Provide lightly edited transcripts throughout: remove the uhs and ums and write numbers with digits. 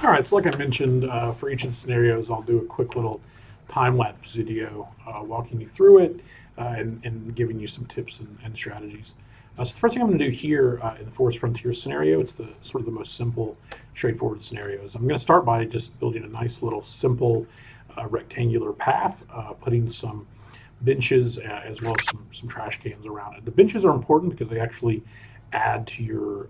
All right, so like I mentioned, for each of the scenarios, I'll do a quick little time-lapse video walking you through it and giving you some tips and strategies. So the first thing I'm going to do here in the Forest Frontier scenario, it's the sort of the most simple, straightforward scenarios. I'm going to start by just building a nice little simple rectangular path, putting some benches as well as some trash cans around it. The benches are important because they actually add to your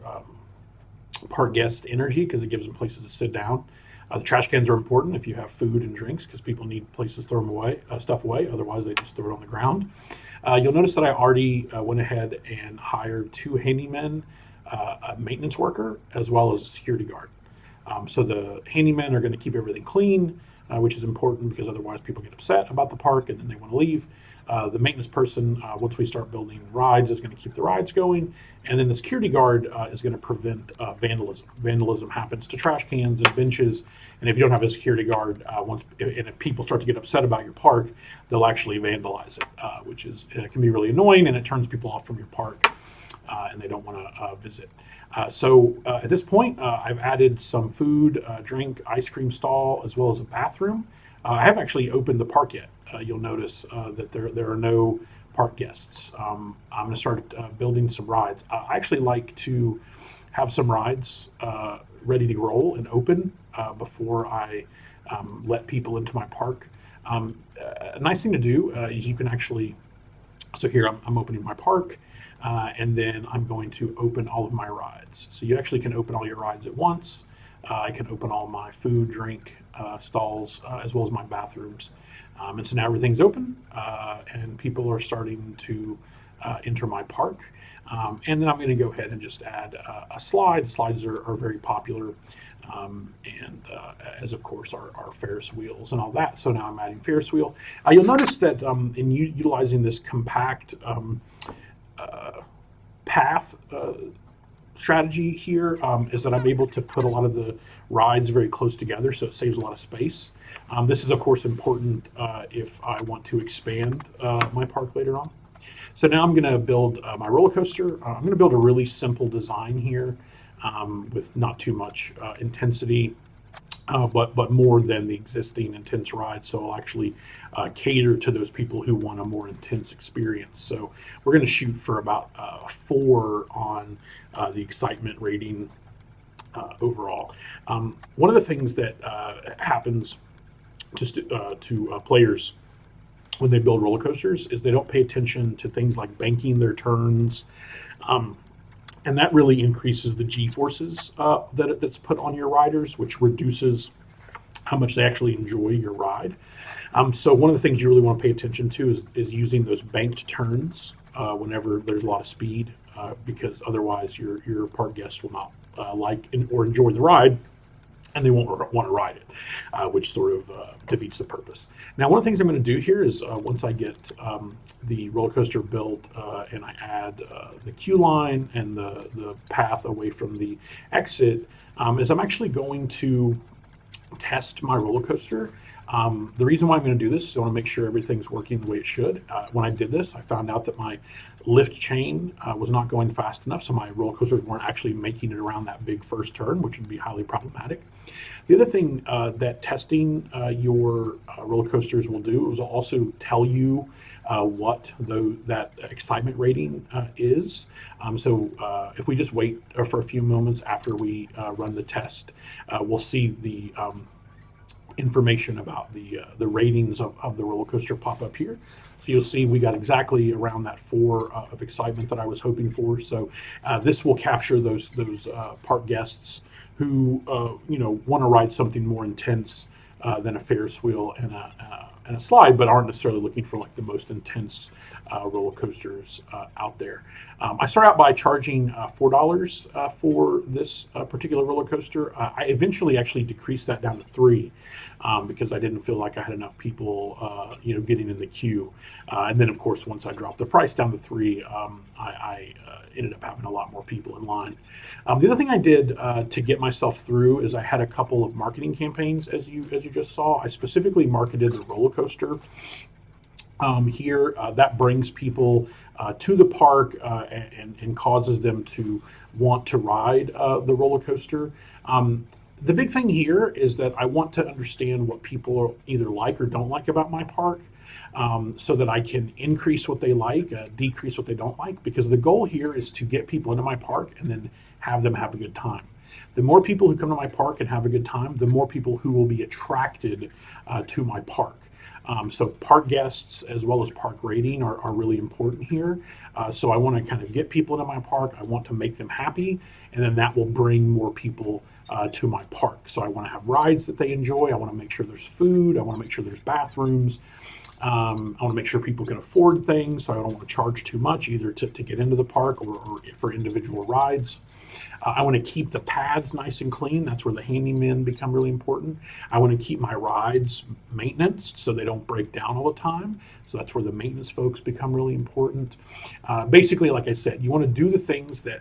park guest energy because it gives them places to sit down. The trash cans are important if you have food and drinks because people need places to throw them away, stuff away. Otherwise, they just throw it on the ground. You'll notice that I already went ahead and hired 2 handymen, a maintenance worker, as well as a security guard. So the handymen are going to keep everything clean, which is important because otherwise people get upset about the park and then they want to leave. The maintenance person, once we start building rides, is going to keep the rides going. And then the security guard is going to prevent vandalism. Vandalism happens to trash cans and benches. And if you don't have a security guard, if people start to get upset about your park, they'll actually vandalize it, which can be really annoying, and it turns people off from your park, and they don't want to visit. So at this point, I've added some food, drink, ice cream stall, as well as a bathroom. I haven't actually opened the park yet. You'll notice that there are no park guests. I'm going to start building some rides. I actually like to have some rides ready to roll and open before I let people into my park. A nice thing to do is you can actually, so here I'm opening my park, and then I'm going to open all of my rides. So you actually can open all your rides at once. I can open all my food, drink stalls, as well as my bathrooms. And so now everything's open, and people are starting to enter my park. And then I'm going to go ahead and just add a slide. Slides are very popular, and as of course our Ferris wheels and all that. So now I'm adding Ferris wheel. You'll notice that in utilizing this compact path strategy here is that I'm able to put a lot of the rides very close together, so it saves a lot of space. This is of course important if I want to expand my park later on. So now I'm going to build my roller coaster. I'm going to build a really simple design here with not too much intensity, but more than the existing intense ride. So I'll actually cater to those people who want a more intense experience. So we're going to shoot for about 4 on the excitement rating overall. One of the things that happens to players when they build roller coasters is they don't pay attention to things like banking their turns. And that really increases the G-forces that's put on your riders, which reduces how much they actually enjoy your ride. So one of the things you really want to pay attention to is using those banked turns whenever there's a lot of speed, because otherwise your park guests will not like or enjoy the ride, and they won't want to ride it, which sort of defeats the purpose. Now, one of the things I'm going to do here is once I get the roller coaster built and I add the queue line and the path away from the exit, is I'm actually going to test my roller coaster. The reason why I'm going to do this is I want to make sure everything's working the way it should. When I did this, I found out that my lift chain was not going fast enough, so my roller coasters weren't actually making it around that big first turn, which would be highly problematic. The other thing that testing your roller coasters will do is also tell you what that excitement rating is. So if we just wait for a few moments after we run the test, we'll see the information about the ratings of the roller coaster pop up here. So you'll see we got exactly around that 4 of excitement that I was hoping for. So this will capture those park guests who want to ride something more intense than a Ferris wheel and a slide, but aren't necessarily looking for like the most intense roller coasters out there. I start out by charging $4 for this particular roller coaster. I eventually actually decreased that down to $3 because I didn't feel like I had enough people, getting in the queue. And then, of course, once I dropped the price down to $3, I ended up having a lot more people in line. The other thing I did to get myself through is I had a couple of marketing campaigns, as you just saw. I specifically marketed the roller coaster here. That brings people to the park and causes them to want to ride the roller coaster. The big thing here is that I want to understand what people either like or don't like about my park, so that I can increase what they like, decrease what they don't like, because the goal here is to get people into my park and then have them have a good time. The more people who come to my park and have a good time, the more people who will be attracted to my park. So park guests as well as park rating are really important here. So I want to kind of get people into my park. I want to make them happy, and then that will bring more people to my park. So I want to have rides that they enjoy. I want to make sure there's food. I want to make sure there's bathrooms. I want to make sure people can afford things, so I don't want to charge too much either to get into the park or for individual rides. I want to keep the paths nice and clean. That's where the handymen become really important. I want to keep my rides maintenance so they don't break down all the time. So that's where the maintenance folks become really important. Basically, like I said, you want to do the things that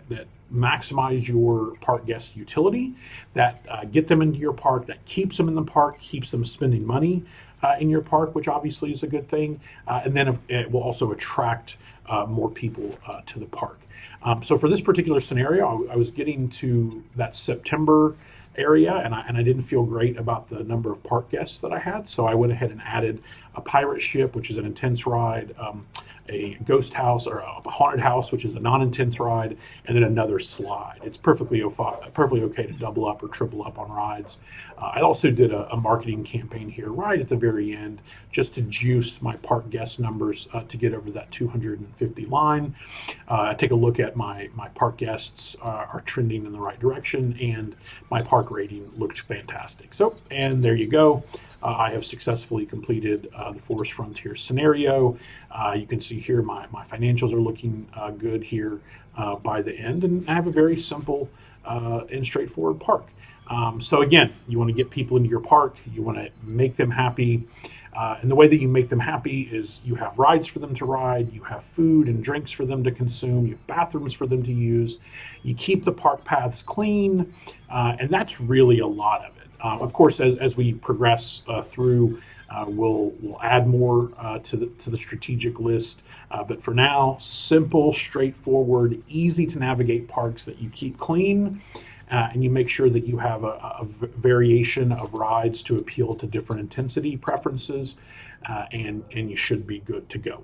maximize your park guest utility, that get them into your park, that keeps them in the park, keeps them spending money in your park, which obviously is a good thing. And then it will also attract more people to the park. So for this particular scenario, I was getting to that September area, and I didn't feel great about the number of park guests that I had. So I went ahead and added a pirate ship, which is an intense ride, a ghost house or a haunted house, which is a non-intense ride, and then another slide. It's perfectly okay to double up or triple up on rides. I also did a marketing campaign here right at the very end, just to juice my park guest numbers to get over that 250 line. I take a look at my park guests are trending in the right direction, and my park rating looked fantastic. So, and there you go. I have successfully completed the Forest Frontier scenario. You can see here my financials are looking good here by the end, and I have a very simple and straightforward park. So again, you want to get people into your park, you want to make them happy, and the way that you make them happy is you have rides for them to ride, you have food and drinks for them to consume, you have bathrooms for them to use, you keep the park paths clean, and that's really a lot of it. Of course, as we progress through, we'll add more to the strategic list. But for now, simple, straightforward, easy to navigate parks that you keep clean, and you make sure that you have a variation of rides to appeal to different intensity preferences, and you should be good to go.